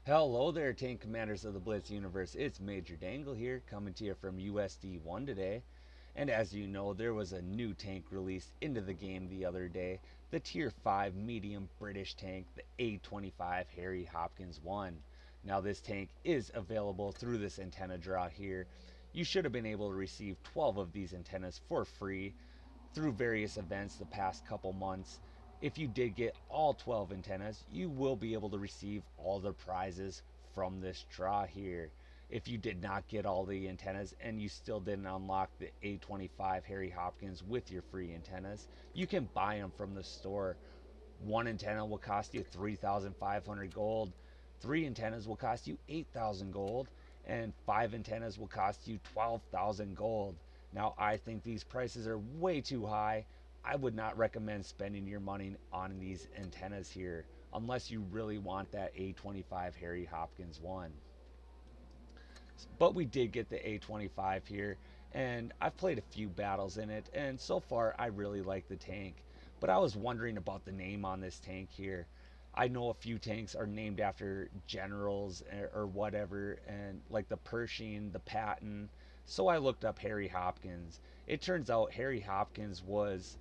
Hello there, Tank Commanders of the Blitz universe. It's MajorDangle here, coming to you from USD1 today. And as you know, there was a new tank released into the game the other day, the Tier 5 medium British tank, the A25 Harry Hopkins 1. Now, this tank is available through this antenna draw here. You should have been able to receive 12 of these antennas for free through various events the past couple months. If you did get all 12 antennas, you will be able to receive all the prizes from this draw here. If you did not get all the antennas and you still didn't unlock the A25 Harry Hopkins with your free antennas, you can buy them from the store. One antenna will cost you 3,500 gold, three antennas will cost you 8,000 gold, and five antennas will cost you 12,000 gold. Now, I think these prices are way too high. I would not recommend spending your money on these antennas here unless you really want that A25 Harry Hopkins one. But we did get the A25 here, and I've played a few battles in it, and so far I really like the tank. But I was wondering about the name on this tank here. I know a few tanks are named after generals or whatever, and like the Pershing, the Patton. So I looked up Harry Hopkins. It turns out Harry Hopkins was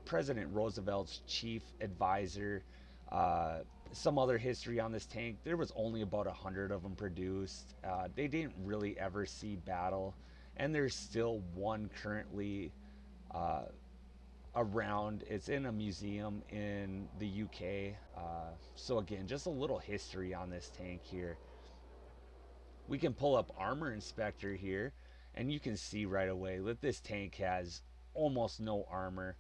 President Roosevelt's chief advisor. Uh, some other history on this tank. There was only about 100 of them produced. They didn't really ever see battle, and there's still one currently uh, around. It's in a museum in the UK. So again, just a little history on this tank here. We can pull up Armour Inspector here, and you can see right away that this tank has almost no armor.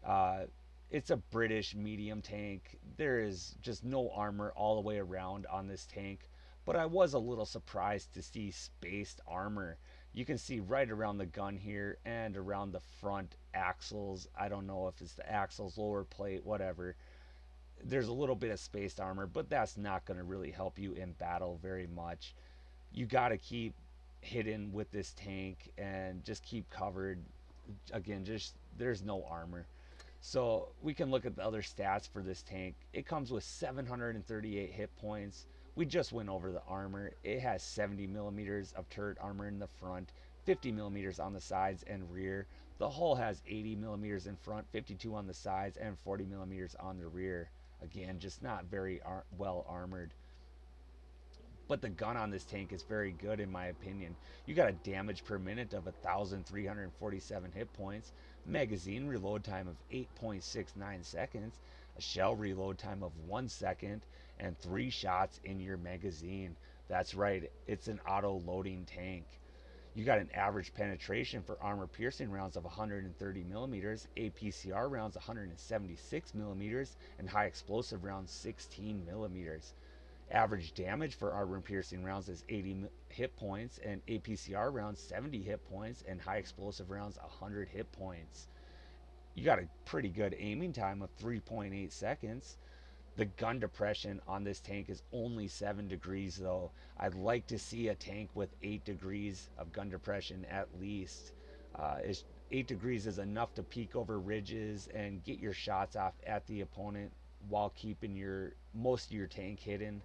Uh, it's a British medium tank. There is just no armor all the way around on this tank. But I was a little surprised to see spaced armor. You can see right around the gun here and around the front axles. I don't know if it's the axles, lower plate, whatever. There's a little bit of spaced armor, but that's not going to really help you in battle very much. You got to keep hidden with this tank and just keep covered. Again, just there's no armor. So we can look at the other stats for this tank. It comes with 738 hit points. We just went over the armor. It has 70 millimeters of turret armor in the front, 50 millimeters on the sides and rear. The hull has 80 millimeters in front, 52 on the sides, and 40 millimeters on the rear. Again, just not very well armored. But the gun on this tank is very good in my opinion. You got a damage per minute of 1,347 hit points, magazine reload time of 8.69 seconds, a shell reload time of 1 second, and 3 shots in your magazine. That's right, it's an auto loading tank. You got an average penetration for armor piercing rounds of 130 millimeters, APCR rounds 176 millimeters, and high explosive rounds 16 millimeters. Average damage for armor piercing rounds is 80 hit points, and APCR rounds 70 hit points, and high explosive rounds 100 hit points. You got a pretty good aiming time of 3.8 seconds. The gun depression on this tank is only 7 degrees, though. I'd like to see a tank with 8 degrees of gun depression at least. 8 degrees is enough to peek over ridges and get your shots off at the opponent while keeping your most of your tank hidden.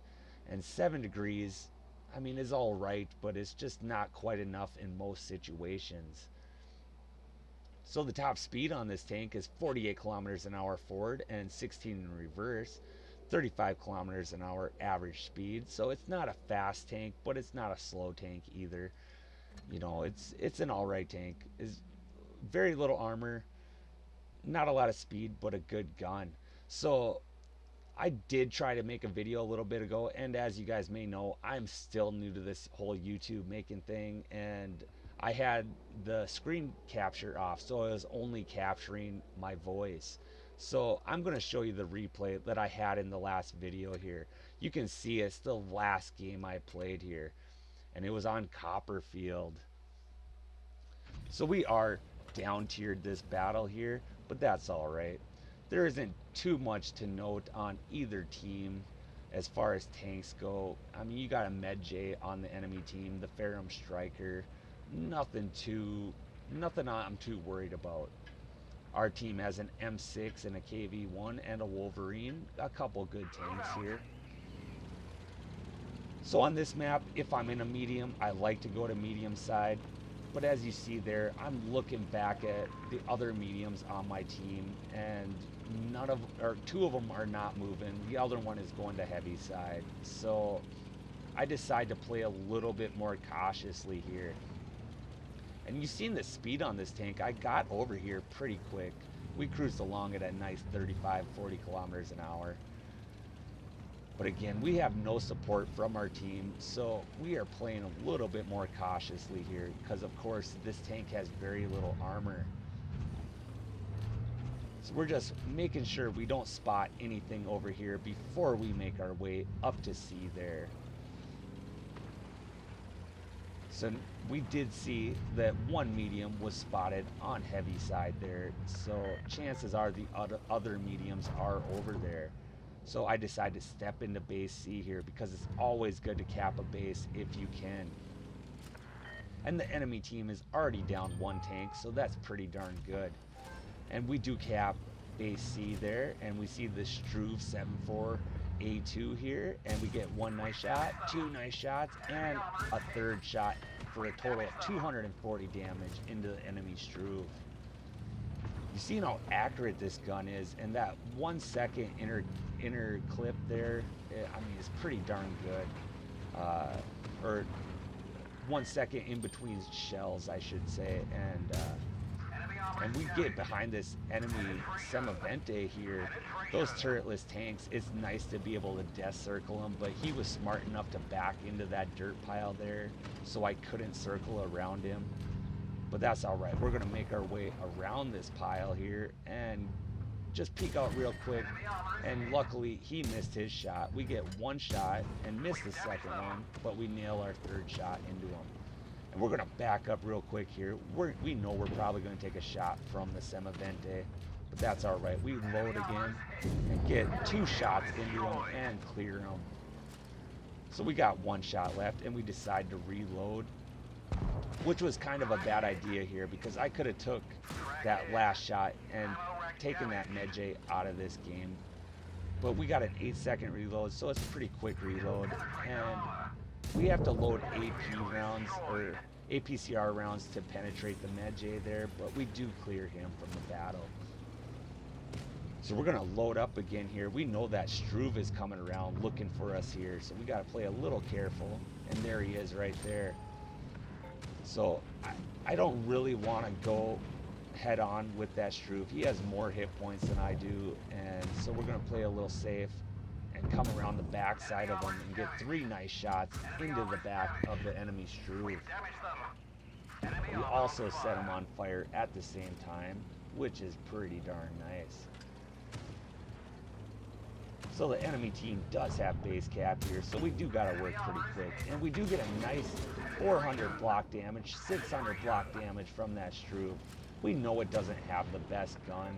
And 7 degrees, I mean, is all right, but it's just not quite enough in most situations. So the top speed on this tank is 48 kilometers an hour forward and 16 in reverse, 35 kilometers an hour average speed. So it's not a fast tank, but it's not a slow tank either. You know, it's an all right tank. Is very little armor, not a lot of speed, but a good gun. So I did try to make a video a little bit ago, and as you guys may know, I'm still new to this whole YouTube making thing, and I had the screen capture off, so I was only capturing my voice. So I'm going to show you the replay that I had in the last video here. You can see it's the last game I played here, and it was on Copperfield. So we are down tiered this battle here, but that's all right. There isn't too much to note on either team as far as tanks go. I mean, you got a Med on the enemy team, the Ferrum Striker. Nothing too, nothing I'm too worried about. Our team has an M6 and a KV1 and a Wolverine. A couple good tanks here. So on this map, if I'm in a medium, I like to go to medium side. But as you see there, I'm looking back at the other mediums on my team, and two of them are not moving. The other one is going to heavy side. So I decide to play a little bit more cautiously here. And you've seen the speed on this tank. I got over here pretty quick. We cruised along at a nice 35, 40 kilometers an hour. But again, we have no support from our team, so we are playing a little bit more cautiously here because, of course, this tank has very little armor. So we're just making sure we don't spot anything over here before we make our way up to sea there. So we did see that one medium was spotted on heavy side there, so chances are the other mediums are over there. So I decided to step into base C here because it's always good to cap a base if you can. And the enemy team is already down one tank, so that's pretty darn good. And we do cap base C there, and we see the Struve 7.4 A2 here, and we get one nice shot, two nice shots, and a third shot for a total of 240 damage into the enemy Struve. You've seen how accurate this gun is, and that 1 second inner clip there, I mean, it's pretty darn good. Or 1 second in between shells, I should say, and we get behind this enemy Semavente here. Those turretless tanks, it's nice to be able to death circle him, but he was smart enough to back into that dirt pile there, so I couldn't circle around him. But that's all right. We're going to make our way around this pile here and just peek out real quick. And luckily, he missed his shot. We get one shot and miss the second one, but we nail our third shot into him. And we're going to back up real quick here. We know we're probably going to take a shot from the Semavente, but that's all right. We load again and get two shots into him and clear him. So we got one shot left, and we decide to reload, which was kind of a bad idea here because I could have took that last shot and taken that Medjay out of this game. But we got an 8-second reload, so it's a pretty quick reload. And we have to load AP rounds or APCR rounds to penetrate the Medjay there, but we do clear him from the battle. So we're going to load up again here. We know that Struve is coming around looking for us here, so we got to play a little careful. And there he is right there. So I don't really want to go head on with that Struve. He has more hit points than I do, and so we're going to play a little safe and come around the back side of him and get three nice shots into the back of the enemy Struve. We also set him on fire at the same time, which is pretty darn nice. So the enemy team does have base cap here, so we do got to work pretty quick. And we do get a nice 400 block damage, 600 block damage from that Struve. We know it doesn't have the best gun,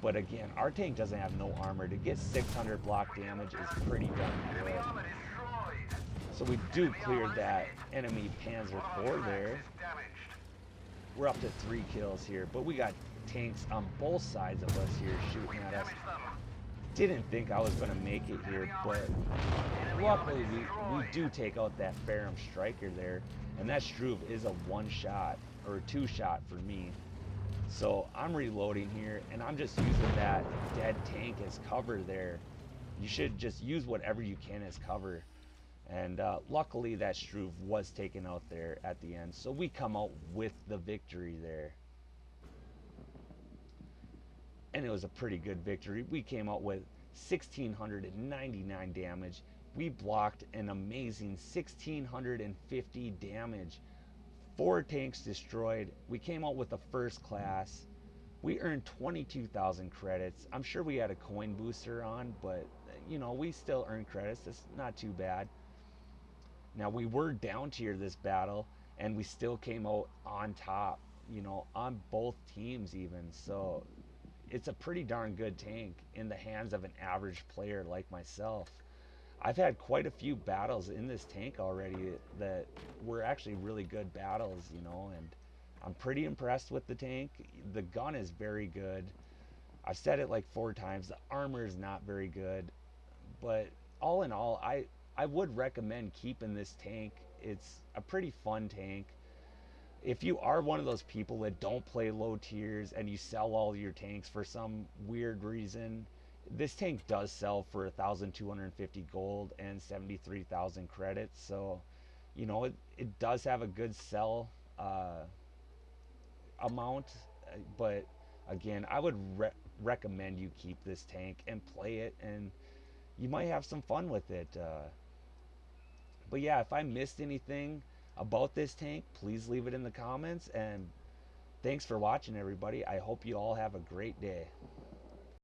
but again, our tank doesn't have no armor. To get 600 block damage is pretty darn good. So we do clear that enemy Panzer IV there. We're up to 3 kills here, but we got tanks on both sides of us here shooting at us. Didn't think I was going to make it here, but luckily we do take out that Ferrum Striker there, and that Struve is a 1-shot or 2-shot for me. So I'm reloading here, and I'm just using that dead tank as cover there. You should just use whatever you can as cover. And luckily that Struve was taken out there at the end, so we come out with the victory there. And it was a pretty good victory. We came out with 1,699 damage. We blocked an amazing 1,650 damage. 4 tanks destroyed. We came out with a first class. We earned 22,000 credits. I'm sure we had a coin booster on, but you know, we still earned credits. That's not too bad. Now we were down tier this battle, and we still came out on top, you know, on both teams even. So it's a pretty darn good tank in the hands of an average player like myself. I've had quite a few battles in this tank already that were actually really good battles, you know, and I'm pretty impressed with the tank. The gun is very good. I've said it like 4 times. The armor is not very good, but all in all, I I would recommend keeping this tank. It's a pretty fun tank. If you are one of those people that don't play low tiers and you sell all your tanks for some weird reason, this tank does sell for 1,250 gold and 73,000 credits. So, it does have a good sell amount, but again, I would recommend you keep this tank and play it, and you might have some fun with it. But yeah, if I missed anything about this tank, please leave it in the comments. And thanks for watching, everybody. I hope you all have a great day.